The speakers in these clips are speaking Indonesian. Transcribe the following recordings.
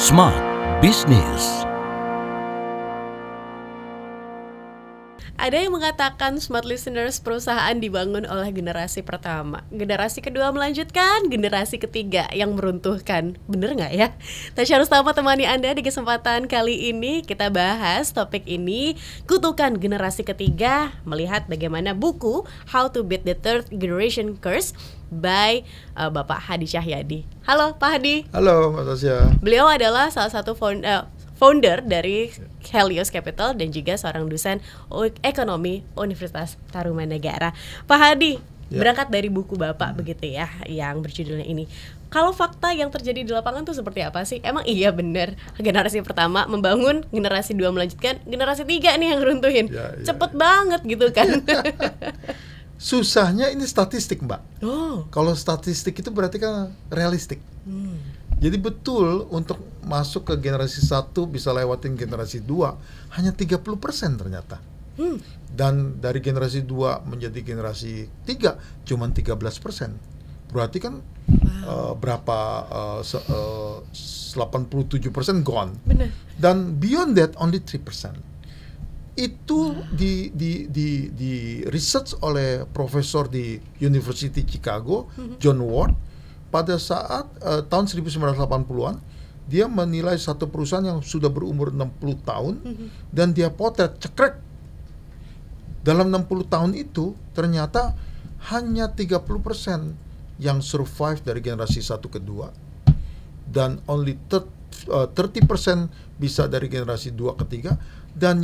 Smart Business. Ada yang mengatakan smart listeners, perusahaan dibangun oleh generasi pertama, generasi kedua melanjutkan, generasi ketiga yang meruntuhkan. Bener nggak ya? Tasya Rustama temani Anda di kesempatan kali ini. Kita bahas topik ini, kutukan generasi ketiga, melihat bagaimana buku How to Beat the Third Generation Curse by Bapak Hadi Cahyadi. Halo Pak Hadi. Halo Mbak Tasya. Beliau adalah salah satu founder dari Helios Capital dan juga seorang dosen ekonomi Universitas Tarumanegara. Pak Hadi, berangkat dari buku Bapak begitu ya, yang berjudulnya ini. Kalau fakta yang terjadi di lapangan tuh seperti apa sih? Emang iya benar generasi pertama membangun, generasi dua melanjutkan, generasi tiga nih yang runtuhin. Cepet banget gitu kan. Susahnya ini statistik, Mbak. Oh. Kalau statistik itu berarti kan realistik. Jadi betul untuk masuk ke generasi 1 bisa lewatin generasi 2 hanya 30% ternyata. Dan dari generasi 2 menjadi generasi 3 cuma 13%. Berarti kan berapa 87% gone. Benar. Dan beyond that only 3%. Itu di research oleh profesor di University Chicago, John Ward. Pada saat tahun 1980-an, dia menilai satu perusahaan yang sudah berumur 60 tahun dan dia potret, cekrek. Dalam 60 tahun itu, ternyata hanya 30% yang survive dari generasi 1 ke 2 dan only 30% bisa dari generasi 2 ke 3 dan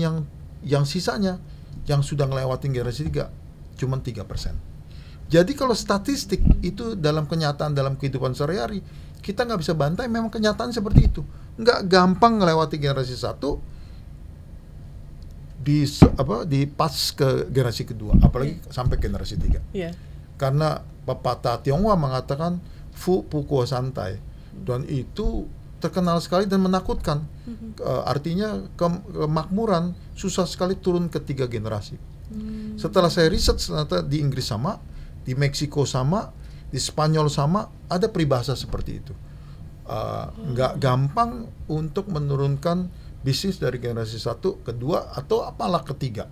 yang sisanya yang sudah ngelewatin generasi 3 cuma 3%. Jadi kalau statistik itu dalam kenyataan, dalam kehidupan sehari-hari, kita nggak bisa bantai, memang kenyataan seperti itu. Nggak gampang melewati generasi 1 di pas ke generasi kedua, apalagi sampai generasi 3. Karena pepatah Tionghoa mengatakan fu pukuo santai, dan itu terkenal sekali dan menakutkan. Artinya kemakmuran susah sekali turun ke 3 generasi. Setelah saya riset, ternyata di Inggris sama, di Meksiko sama, di Spanyol sama, ada peribahasa seperti itu. Nggak gampang untuk menurunkan bisnis dari generasi 1 ke 2 atau apalah ketiga.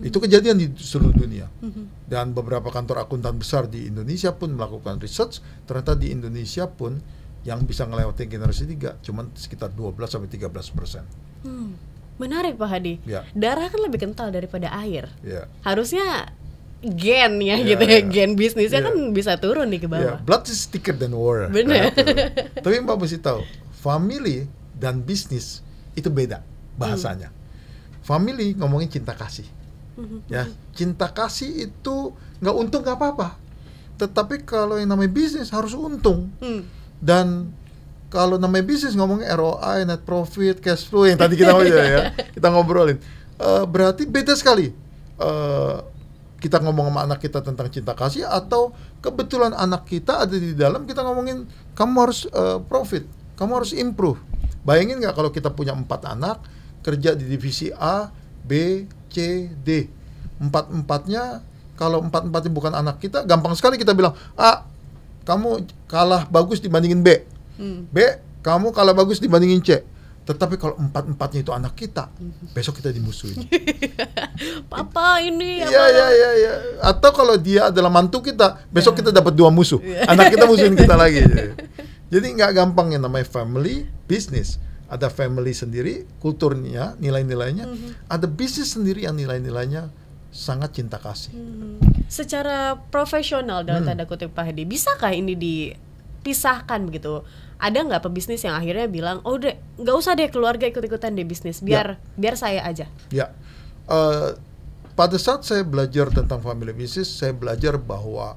Itu kejadian di seluruh dunia. Dan beberapa kantor akuntan besar di Indonesia pun melakukan research, ternyata di Indonesia pun yang bisa melewati generasi 3 cuma sekitar 12-13%. Menarik Pak Hadi. Darah kan lebih kental daripada air. Harusnya gen gitu ya, gen bisnisnya kan bisa turun nih ke bawah. Blood is thicker than water. Benar. Tapi Mbak mesti tahu, family dan bisnis itu beda bahasanya. Family ngomongin cinta kasih. Ya, cinta kasih itu nggak untung nggak apa-apa. Tetapi kalau yang namanya bisnis harus untung. Dan kalau namanya bisnis ngomongin ROI, net profit, cash flow yang tadi kita kita ngobrolin. Berarti beda sekali. Kita ngomong sama anak kita tentang cinta kasih, atau kebetulan anak kita ada di dalam, kita ngomongin kamu harus profit, kamu harus improve. Bayangin nggak kalau kita punya 4 anak kerja di divisi A, B, C, D. 4-4-nya, kalau 4-4-nya bukan anak kita, gampang sekali kita bilang, A, kamu kalah bagus dibandingin B. B, kamu kalah bagus dibandingin C. Tetapi kalau 4-4-nya itu anak kita, besok kita dimusuhin. Papa ini Iya. Atau kalau dia adalah mantu kita, besok kita dapat 2 musuh. Anak kita musuhin kita lagi. Jadi nggak gampang yang namanya family, business. Ada family sendiri, kulturnya, nilai-nilainya. Ada bisnis sendiri yang nilai-nilainya sangat cinta kasih. Secara profesional dalam tanda kutip Pak Hadi, bisakah ini dipisahkan begitu? Ada nggak pebisnis yang akhirnya bilang, oh deh, nggak usah deh keluarga ikut-ikutan deh bisnis, biar saya aja. Pada saat saya belajar tentang family business, saya belajar bahwa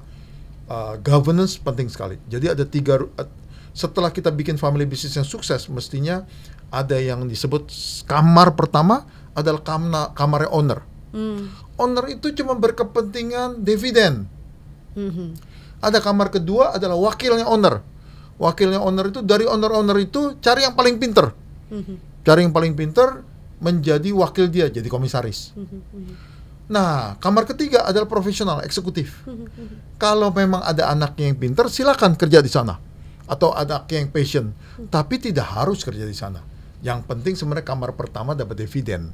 governance penting sekali. Jadi ada 3, setelah kita bikin family business yang sukses, mestinya ada yang disebut kamar pertama adalah kamarnya owner. Owner itu cuma berkepentingan dividen. Ada kamar kedua adalah wakilnya owner. Wakilnya owner itu, dari owner itu cari yang paling pinter. Cari yang paling pinter menjadi wakil dia, jadi komisaris. Nah, kamar ketiga adalah profesional, eksekutif. Kalau memang ada anaknya yang pinter, silakan kerja di sana. atau anaknya yang passion, tapi tidak harus kerja di sana. Yang penting sebenarnya kamar pertama dapat dividen,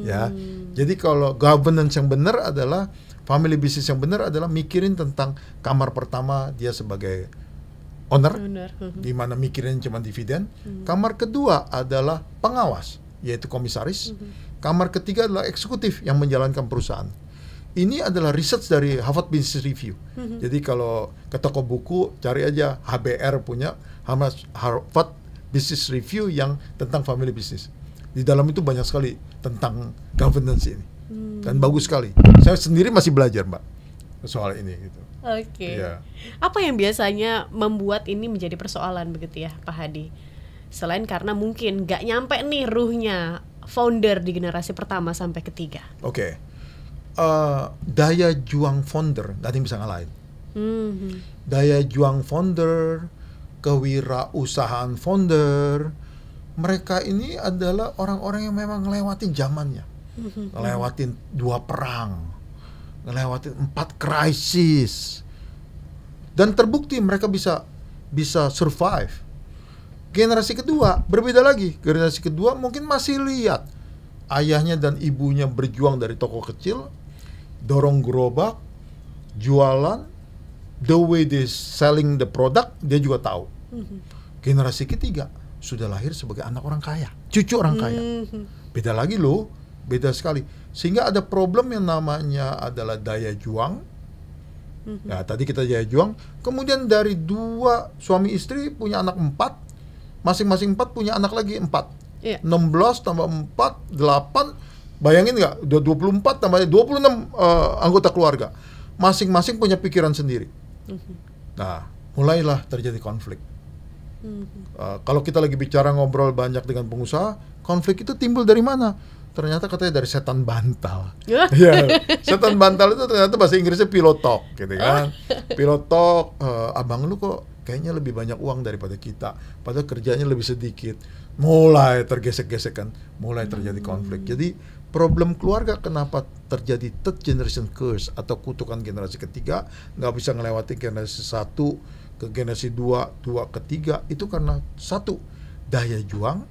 ya. Jadi kalau governance yang benar adalah family business yang benar adalah mikirin tentang kamar pertama dia sebagai owner, di mana mikirin cuma dividen. Kamar kedua adalah pengawas, yaitu komisaris. Kamar ketiga adalah eksekutif yang menjalankan perusahaan. Ini adalah research dari Harvard Business Review. Jadi kalau ke toko buku cari aja HBR punya Harvard Business Review yang tentang family business. Di dalam itu banyak sekali tentang governance ini. Dan bagus sekali. Saya sendiri masih belajar, Mbak, soal ini gitu. Oke. Iya. Apa yang biasanya membuat ini menjadi persoalan begitu ya, Pak Hadi? Selain karena mungkin nggak nyampe nih ruhnya founder di generasi pertama sampai ketiga. Oke. Daya juang founder nggak ada yang bisa ngalahin. Daya juang founder, kewirausahaan founder, mereka ini adalah orang-orang yang memang ngelewatin zamannya, ngelewatin 2 perang, ngelewatin 4 krisis, dan terbukti mereka bisa survive. Generasi kedua berbeda lagi. Generasi kedua mungkin masih lihat ayahnya dan ibunya berjuang dari toko kecil, dorong gerobak, jualan, the way they selling the product, dia juga tahu. Generasi ketiga sudah lahir sebagai anak orang kaya, cucu orang kaya. Beda lagi loh, beda sekali. Sehingga ada problem yang namanya adalah daya juang. Nah, tadi kita daya juang. Kemudian dari 2 suami istri punya anak 4, masing-masing 4 punya anak lagi 4. 16 tambah 4, 8. Bayangin nggak, 24 tambah 26 anggota keluarga. Masing-masing punya pikiran sendiri. Nah, mulailah terjadi konflik. Kalau kita lagi bicara ngobrol banyak dengan pengusaha, konflik itu timbul dari mana? Ternyata katanya dari setan bantal. Ya, setan bantal itu ternyata bahasa Inggrisnya pillow talk, gitu kan? Pillow talk, abang lu kok kayaknya lebih banyak uang daripada kita, padahal kerjanya lebih sedikit. Mulai tergesek-gesek kan, mulai terjadi konflik. Jadi problem keluarga kenapa terjadi third generation curse atau kutukan generasi ketiga, nggak bisa ngelewati generasi 1 ke generasi 2 ke 3, itu karena 1, daya juang,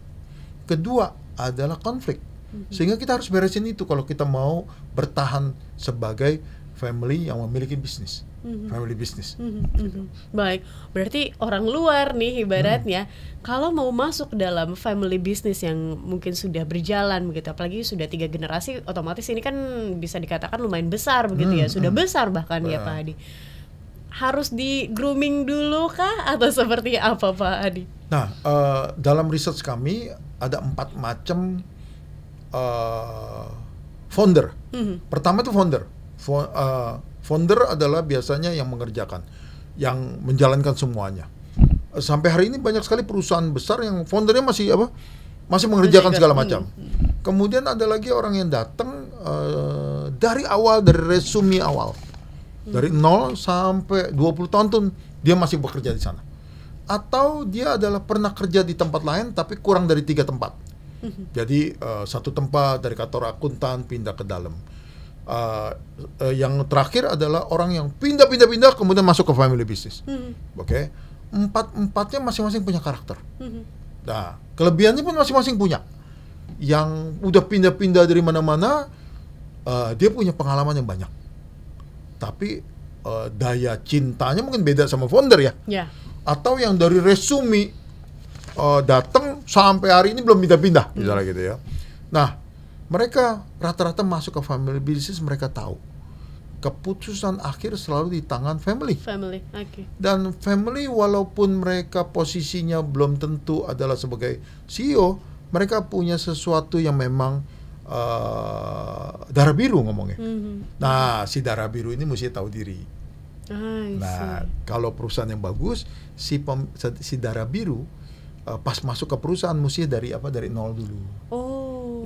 kedua adalah konflik. Sehingga kita harus beresin itu kalau kita mau bertahan sebagai family yang memiliki bisnis, family business. Gitu. Baik, berarti orang luar nih ibaratnya kalau mau masuk ke dalam family business yang mungkin sudah berjalan begitu, apalagi sudah 3 generasi, otomatis ini kan bisa dikatakan lumayan besar begitu ya, sudah besar bahkan ya Pak Hadi. Harus di grooming dulu kah atau seperti apa Pak Hadi? Nah, dalam research kami ada 4 macam founder. Pertama itu founder. Founder adalah biasanya yang mengerjakan, yang menjalankan semuanya. Sampai hari ini banyak sekali perusahaan besar yang foundernya masih mengerjakan segala macam. Kemudian ada lagi orang yang datang dari awal, dari resume awal, dari 0 sampai 20 tahun dia masih bekerja di sana. Atau dia adalah pernah kerja di tempat lain tapi kurang dari 3 tempat. Jadi 1 tempat dari kantor akuntan pindah ke dalam. Yang terakhir adalah orang yang pindah kemudian masuk ke family business. Oke. 4-empatnya masing-masing punya karakter. Nah, kelebihannya pun masing-masing punya. Yang udah pindah-pindah dari mana-mana, dia punya pengalaman yang banyak. Tapi daya cintanya mungkin beda sama founder ya. Atau yang dari resume datang sampai hari ini belum pindah-pindah, misalnya gitu ya. Nah, mereka rata-rata masuk ke family business, mereka tahu keputusan akhir selalu di tangan family. Okay. Dan family walaupun mereka posisinya belum tentu adalah sebagai CEO, mereka punya sesuatu yang memang darah biru ngomongnya. Nah, si darah biru ini mesti tahu diri. Nah, kalau perusahaan yang bagus, si darah biru pas masuk ke perusahaan mesti dari 0 dulu.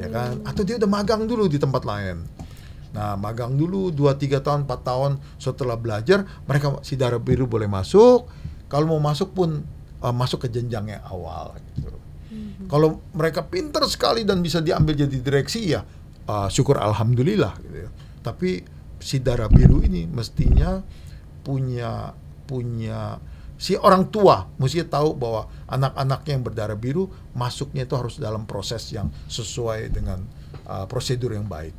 Ya kan? Atau dia udah magang dulu di tempat lain. Nah, magang dulu 2-3 tahun, 4 tahun, setelah belajar, mereka si darah biru boleh masuk. Kalau mau masuk pun masuk ke jenjang yang awal gitu. Kalau mereka pintar sekali dan bisa diambil jadi direksi ya syukur alhamdulillah gitu ya. Tapi si darah biru ini mestinya punya si orang tua mesti tahu bahwa anak-anaknya yang berdarah biru masuknya itu harus dalam proses yang sesuai dengan prosedur yang baik,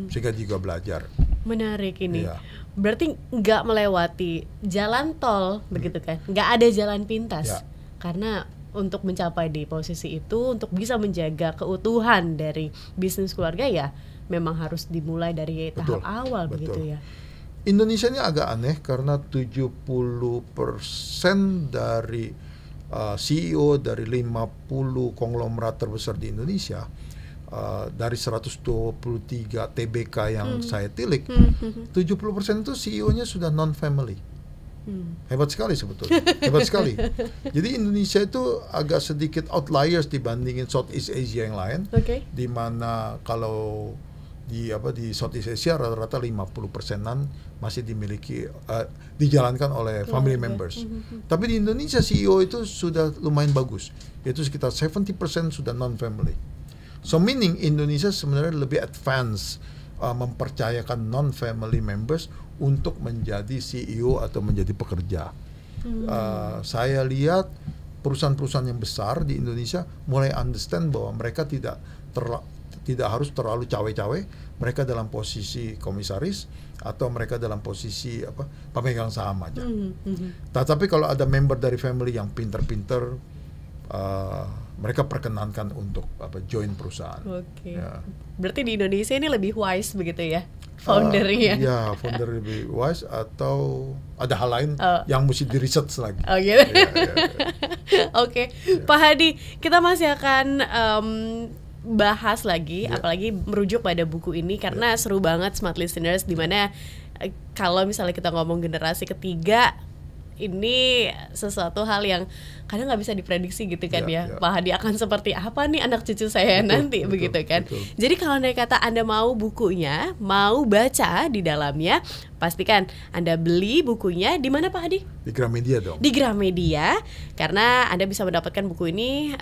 sehingga juga belajar. Menarik ini. Iya. Berarti nggak melewati jalan tol begitu kan? Nggak ada jalan pintas. Ya. Karena untuk mencapai di posisi itu, untuk bisa menjaga keutuhan dari bisnis keluarga ya memang harus dimulai dari tahap awal begitu ya. Indonesia ini agak aneh karena 70% dari CEO dari 50 konglomerat terbesar di Indonesia, dari 123 TBK yang saya tilik, 70% itu CEO-nya sudah non-family. Hebat sekali sebetulnya, hebat sekali. Jadi Indonesia itu agak sedikit outliers dibandingin Southeast Asia yang lain, di mana kalau di Southeast Asia rata-rata 50%-an masih dimiliki dijalankan oleh family members. Tapi di Indonesia CEO itu sudah lumayan bagus, yaitu sekitar 70% sudah non-family. So meaning Indonesia sebenarnya lebih advance mempercayakan non-family members untuk menjadi CEO atau menjadi pekerja. Saya lihat perusahaan-perusahaan yang besar di Indonesia mulai understand bahwa mereka tidak harus terlalu cawe-cawe, mereka dalam posisi komisaris atau mereka dalam posisi pemegang saham aja. Tetapi kalau ada member dari family yang pinter-pinter, mereka perkenankan untuk join perusahaan. Ya. Berarti di Indonesia ini lebih wise begitu ya, foundernya? Ya, founder lebih wise atau ada hal lain yang mesti di research lagi. Oh gitu. Oke. Pak Hadi, kita masih akan bahas lagi, apalagi merujuk pada buku ini karena seru banget Smart Listeners, dimana kalau misalnya kita ngomong generasi ketiga, ini sesuatu hal yang kadang nggak bisa diprediksi gitu kan Pak Hadi akan seperti apa nih anak cucu saya nanti begitu kan. Jadi kalau dari kata Anda mau bukunya, mau baca di dalamnya, pastikan Anda beli bukunya di mana Pak Hadi? Di Gramedia dong. Di Gramedia, karena Anda bisa mendapatkan buku ini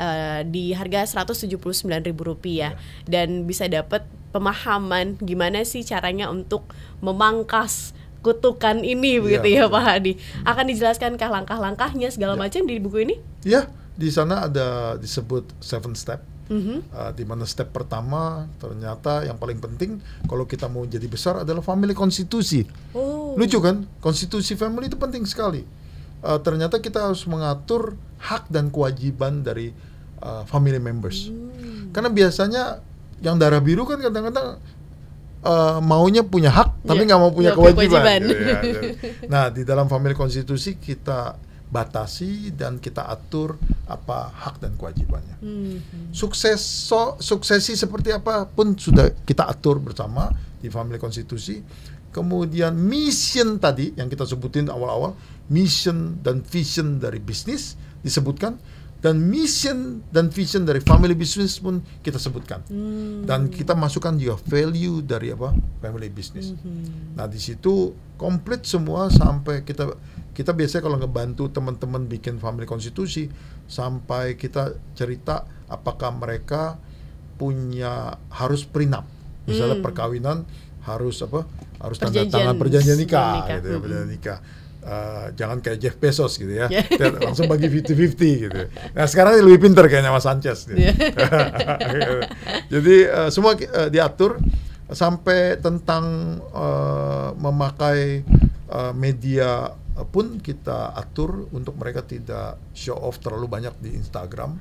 di harga Rp179.000 dan bisa dapat pemahaman gimana sih caranya untuk memangkas kutukan ini begitu ya Pak Hadi. Akan dijelaskankah langkah-langkahnya segala macam di buku ini? Ya, di sana ada disebut 7 step. Di mana step pertama ternyata yang paling penting kalau kita mau jadi besar adalah family konstitusi. Lucu kan? Konstitusi family itu penting sekali. Ternyata kita harus mengatur hak dan kewajiban dari family members. Karena biasanya yang darah biru kan kadang-kadang maunya punya hak tapi nggak mau punya kewajiban. Nah, di dalam family konstitusi kita batasi dan kita atur apa hak dan kewajibannya. Suksesi seperti apa pun sudah kita atur bersama di family konstitusi. Kemudian mission tadi yang kita sebutin awal-awal, mission dan vision dari bisnis disebutkan, dan mission dan vision dari family business pun kita sebutkan. Dan kita masukkan juga value dari family business. Nah, di situ komplit semua sampai kita biasanya kalau ngebantu teman-teman bikin family konstitusi sampai kita cerita apakah mereka harus prenup. Misalnya perkawinan harus tanda tangan perjanjian nikah gitu ya, perjanjian nikah. Jangan kayak Jeff Bezos gitu ya, langsung bagi 50-50 gitu. Nah, sekarang lebih pintar kayaknya Mas Sanchez gitu. Jadi semua diatur sampai tentang memakai media pun kita atur untuk mereka tidak show off terlalu banyak di Instagram.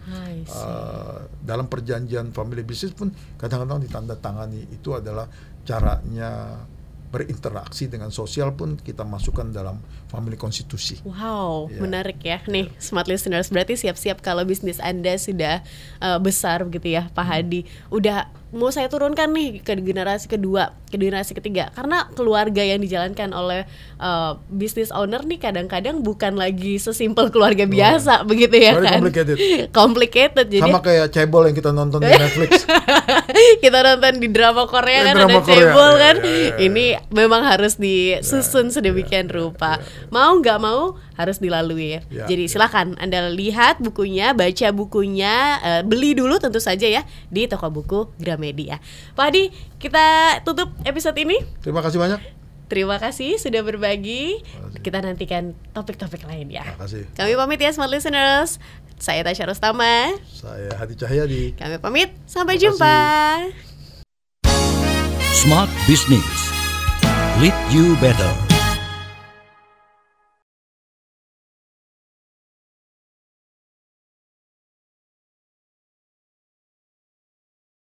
Dalam perjanjian family business pun kadang-kadang ditandatangani itu adalah caranya berinteraksi dengan sosial pun kita masukkan dalam family konstitusi. Wow, menarik ya. Nih, Smart Listeners, berarti siap-siap kalau bisnis Anda sudah besar begitu ya, Pak Hadi. Udah mau saya turunkan nih ke generasi kedua, ke generasi ketiga. Karena keluarga yang dijalankan oleh business owner nih kadang-kadang bukan lagi sesimpel keluarga biasa begitu ya kan. Complicated. Jadi sama kayak cebol yang kita nonton di Netflix. Kita nonton di drama Korea kan ada cebol kan. Ini memang harus disusun sedemikian rupa. Mau nggak mau harus dilalui. Jadi silakan Anda lihat bukunya, baca bukunya, beli dulu tentu saja ya di toko buku Gramedia. Pak Hadi, kita tutup episode ini. Terima kasih banyak. Terima kasih sudah berbagi. kita nantikan topik-topik lain ya. Terima kasih. Kami pamit ya Smart Listeners. Saya Tasya Rustama. Saya Hadi Cahyadi. Kami pamit. Sampai Terima jumpa. kasih. Smart Business. Lead you better.